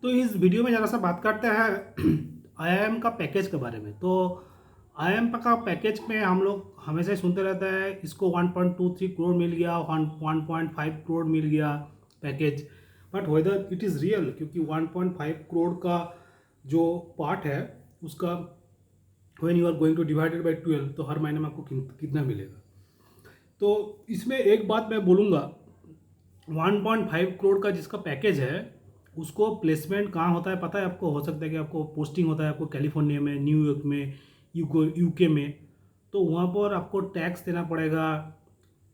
तो इस वीडियो में ज़रा सा बात करते हैं आईआईएम का पैकेज के बारे में। तो आईआईएम का पैकेज में हम लोग हमेशा ही सुनते रहते हैं, इसको 1.23 करोड़ मिल गया, 1.5 करोड़ मिल गया package. But whether it is real, क्योंकि 1.5 करोड़ का जो पार्ट है उसका when you are going to divided by 12, तो हर महीने में आपको कितना मिलेगा। तो इसमें एक बात मैं बोलूँगा, 1.5 करोड़ का जिसका पैकेज है उसको प्लेसमेंट कहाँ होता है पता है आपको? हो सकता है कि आपको पोस्टिंग होता है आपको कैलिफोर्निया में, न्यूयॉर्क में, यूके में। तो वहाँ पर आपको टैक्स देना पड़ेगा,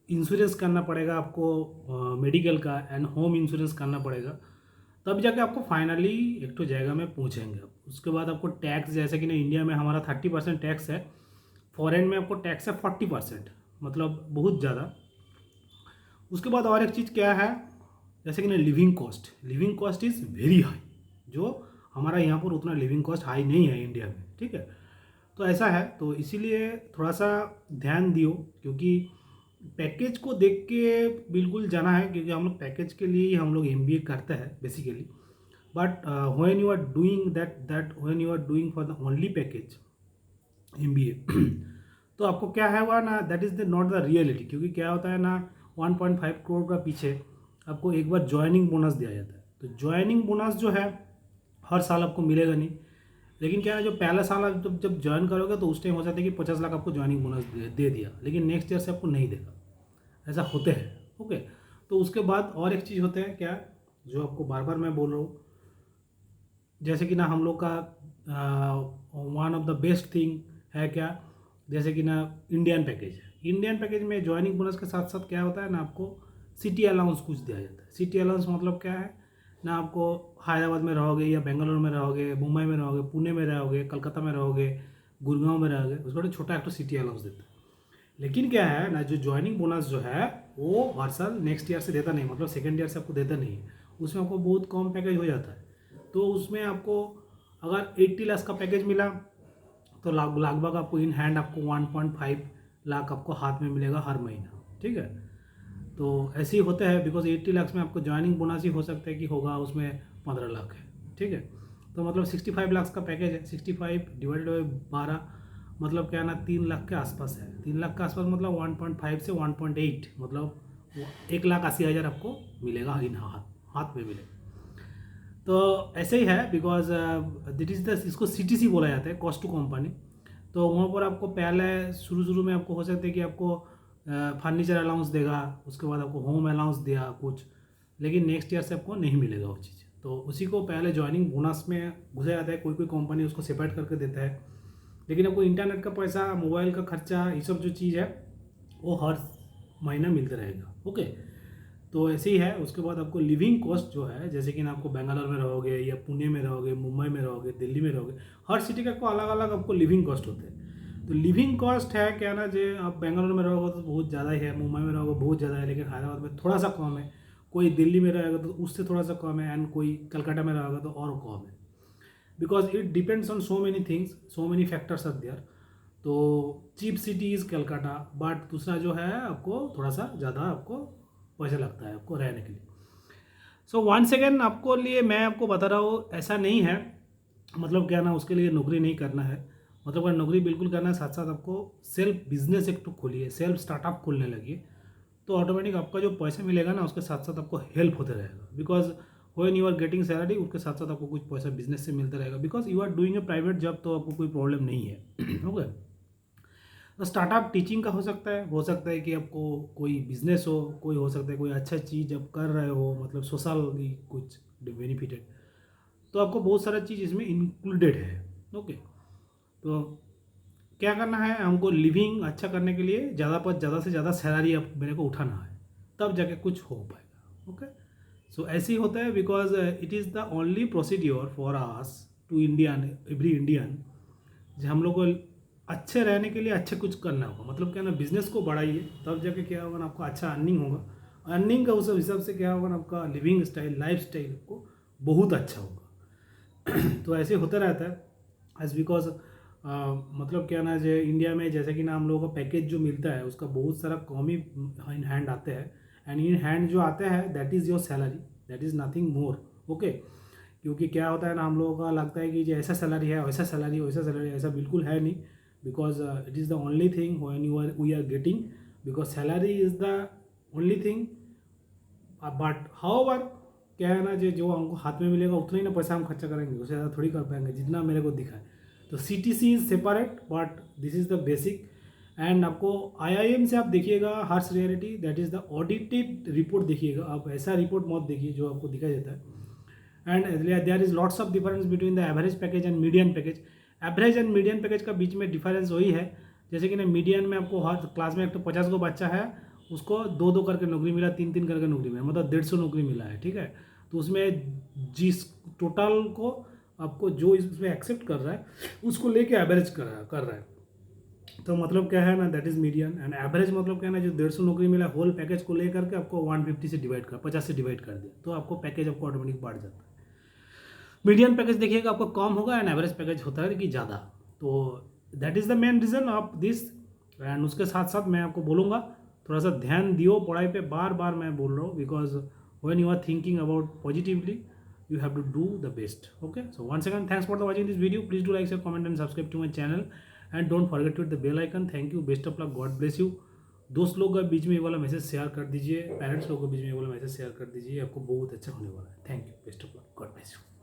इंश्योरेंस करना पड़ेगा आपको, मेडिकल का एंड होम इंश्योरेंस करना पड़ेगा। तब जाके आपको फाइनली एक तो जगह में पहुँचेंगे आप। उसके बाद आपको टैक्स, जैसे कि ना इंडिया में हमारा 30% टैक्स है, फॉरेन में आपको टैक्स है 40%, मतलब बहुत ज़्यादा। उसके बाद और एक चीज़ क्या है, जैसे कि ना living cost is very high, जो हमारा यहाँ पर उतना लिविंग कॉस्ट हाई नहीं है इंडिया में, ठीक है। तो ऐसा है, तो इसीलिए थोड़ा सा ध्यान दियो, क्योंकि पैकेज को देख के बिल्कुल जाना है, क्योंकि हम लोग पैकेज के लिए ही हम लोग एमबीए करते हैं basically. But when you are doing that when you are doing for the only package MBA तो आपको क्या है हुआ ना, that is the not the reality. क्योंकि क्या होता है ना, 1.5 करोड़ का पीछे आपको एक बार ज्वाइनिंग बोनस दिया जाता है। तो ज्वाइनिंग बोनस जो है हर साल आपको मिलेगा नहीं, लेकिन क्या है, जो पहला साल आप जब ज्वाइन करोगे तो उस टाइम हो जाता है कि 50 लाख आपको ज्वाइनिंग बोनस दे दिया, लेकिन नेक्स्ट ईयर से आपको नहीं देगा। ऐसा होते हैं, ओके। तो उसके बाद और एक चीज़ होते हैं क्या, जो आपको बार बार मैं बोल रहा हूँ, जैसे कि ना हम लोग का one of the best thing है क्या, जैसे कि ना इंडियन पैकेज है। इंडियन पैकेज में ज्वाइनिंग बोनस के साथ साथ क्या होता है ना, आपको सिटी अलाउंस कुछ दिया जाता है। सिटी अलाउंस मतलब क्या है ना, आपको हैदराबाद में रहोगे या बेंगलोर में रहोगे, मुंबई में रहोगे, पुणे में रहोगे, कलकत्ता में रहोगे, गुड़गांव में रहोगे, उसको तो छोटा एक तो सिटी अलाउंस देता है। लेकिन क्या है ना, जो ज्वाइनिंग बोनस जो है वो हर साल नेक्स्ट ईयर से देता नहीं, मतलब सेकेंड ईयर से आपको देता नहीं है। उसमें आपको बहुत कम पैकेज हो जाता है। तो उसमें आपको अगर 80 लाख का पैकेज मिला तो लगभग आपको इन हैंड आपको 1.5 लाख आपको हाथ में मिलेगा हर महीना, ठीक है। तो ऐसे ही होता है, बिकॉज 80 लाख में आपको ज्वाइनिंग बोनस ही हो सकता है कि होगा उसमें 15 लाख है, ठीक है। तो मतलब 65 लाख का पैकेज है, 65 डिवाइडेड बाई 12, मतलब क्या है ना, 3 लाख के आसपास है। 3 लाख के आसपास मतलब 1.5 से 1.8, मतलब 1,80,000 आपको मिलेगा इन हाथ में मिलेगा। तो ऐसे ही है, बिकॉज दिट इज़ द, इसको सीटीसी बोला जाता है, कॉस्ट टू कंपनी। तो वहाँ पर आपको पहले शुरू में आपको हो सकता है कि आपको फर्नीचर अलाउंस देगा, उसके बाद आपको होम अलाउंस दिया कुछ, लेकिन नेक्स्ट ईयर से आपको नहीं मिलेगा वो चीज़। तो उसी को पहले ज्वाइनिंग बोनस में घुसा जाता है, कोई कंपनी उसको सेपरेट करके देता है। लेकिन आपको इंटरनेट का पैसा, मोबाइल का खर्चा, ये सब जो चीज़ है वो हर महीना मिलता रहेगा, ओके। तो ऐसे ही है। उसके बाद आपको लिविंग कॉस्ट जो है, जैसे कि ना आपको बेंगलोर में रहोगे या पुणे में रहोगे, मुंबई में रहोगे, दिल्ली में रहोगे, हर सिटी का आपको अलग अलग आपको लिविंग कॉस्ट होते हैं। तो लिविंग कॉस्ट है क्या ना, जो आप बेंगलोर में रहोगे तो बहुत ज़्यादा ही है, मुंबई में रहोगे बहुत ज़्यादा है, लेकिन हैदराबाद में थोड़ा सा कम है। कोई दिल्ली में रहेगा तो उससे थोड़ा सा कम है, एंड कोई कलकत्ता में रहेगा तो और कम है। Because it depends on so many things, so many factors are there. तो cheap city is Calcutta, but दूसरा जो है आपको थोड़ा सा ज़्यादा आपको पैसा लगता है आपको रहने के लिए। सो वन सेकेंड आपको लिए मैं आपको बता रहा हूँ, ऐसा नहीं है, मतलब क्या ना उसके लिए नौकरी नहीं करना है। मतलब अगर नौकरी बिल्कुल करना है, साथ साथ आपको सेल्फ बिजनेस एक तो खोलिए, सेल्फ स्टार्टअप खोलने लगिए, तो ऑटोमेटिक आपका जो पैसा मिलेगा ना उसके साथ साथ आपको हेल्प होते रहेगा। Because when you are getting salary, उसके साथ साथ आपको कुछ पैसा बिजनेस से मिलता रहेगा, because you are doing a private job, तो आपको कोई प्रॉब्लम नहीं है, ओके। तो स्टार्टअप टीचिंग का हो सकता है कि आपको कोई बिजनेस हो, कोई हो सकता है कोई अच्छा चीज़ आप कर रहे हो, मतलब सोशली कुछ बेनिफिटेड, तो आपको बहुत सारा चीज़ इसमें इंक्लूडेड है, ओके। तो क्या करना है, हमको लिविंग अच्छा करने के लिए ज़्यादा से ज़्यादा सैलरी अब मेरे को उठाना है, तब जाके कुछ हो पाएगा, ओके। सो ऐसे ही होता है, because it is the only procedure for us to Indian, every Indian, जो हम लोग को अच्छे रहने के लिए अच्छे कुछ करना होगा। मतलब क्या ना, बिजनेस को बढ़ाइए, तब जाके क्या होगा ना, आपको अच्छा अर्निंग होगा। अर्निंग का उस हिसाब से क्या होगा ना, आपका लिविंग स्टाइल, लाइफ स्टाइल आपको बहुत अच्छा होगा। तो ऐसे होता रहता है एज, बिकॉज मतलब क्या ना, जो इंडिया में जैसे कि ना हम लोगों को पैकेज जो मिलता है उसका बहुत सारा कम ही इन हैंड आते हैं, एंड इन हैंड जो आते हैं that is your salary, that is nothing more, okay. क्योंकि क्या होता है ना, हम लोगों का लगता है कि जो ऐसा सैलरी है वैसा सैलरी वैसा सैलरी, ऐसा बिल्कुल है नहीं। Because it is the only thing when you are we are getting, because salary is the only thing. But however क्या है ना, जो हमको हाथ में मिलेगा उतना ही ना पैसा हम खर्चा करेंगे, उससे ज़्यादा थोड़ी कर पाएंगे जितना मेरे को दिखा है। तो CTC is separate but this is the basic. And आपको IIM से आप देखिएगा harsh reality, that is the audited report देखिएगा आप, ऐसा रिपोर्ट मत देखिए जो आपको दिखाई देता है। And there is lots of difference between the average package and median package. Average and median package का बीच में डिफरेंस वही है, जैसे कि ना मीडियन में आपको हर क्लास में एक तो 50 को बच्चा है, उसको 2-2 करके नौकरी मिला, 3-3 करके नौकरी मिला, मतलब 150 नौकरी मिला है, ठीक है। तो उसमें जिस टोटल को आपको जो इसमें एक्सेप्ट कर रहा है उसको लेके एवरेज कर रहा है। तो मतलब क्या है ना, that is median. And average मतलब क्या है ना, जो 150 नौकरी मिला होल पैकेज को लेकर के आपको 150 से डिवाइड कर 50 से डिवाइड कर दिया, तो आपको पैकेज आपको ऑटोमेटिक बढ़ जाता है। मीडियन पैकेज देखिएगा आपको कम होगा एंड एवरेज पैकेज होता है कि ज़्यादा। तो that is the main reason of this. And उसके साथ साथ मैं आपको बोलूँगा थोड़ा सा ध्यान दियो पढ़ाई पे, बार बार मैं बोल रहा हूँ, because when you are thinking about positively you have to do the best. Okay, so once again thanks for watching this video. Please do like, share, comment and subscribe to my channel and don't forget to hit the bell icon. Thank you, best of luck, God bless you. दोस्त लोग के बीच में ये वाला message share कर दीजिए, parents लोगों के बीच में ये वाला मैसेज शेयर कर दीजिए, आपको बहुत अच्छा होने वाला है। Thank you, best of luck, God bless you.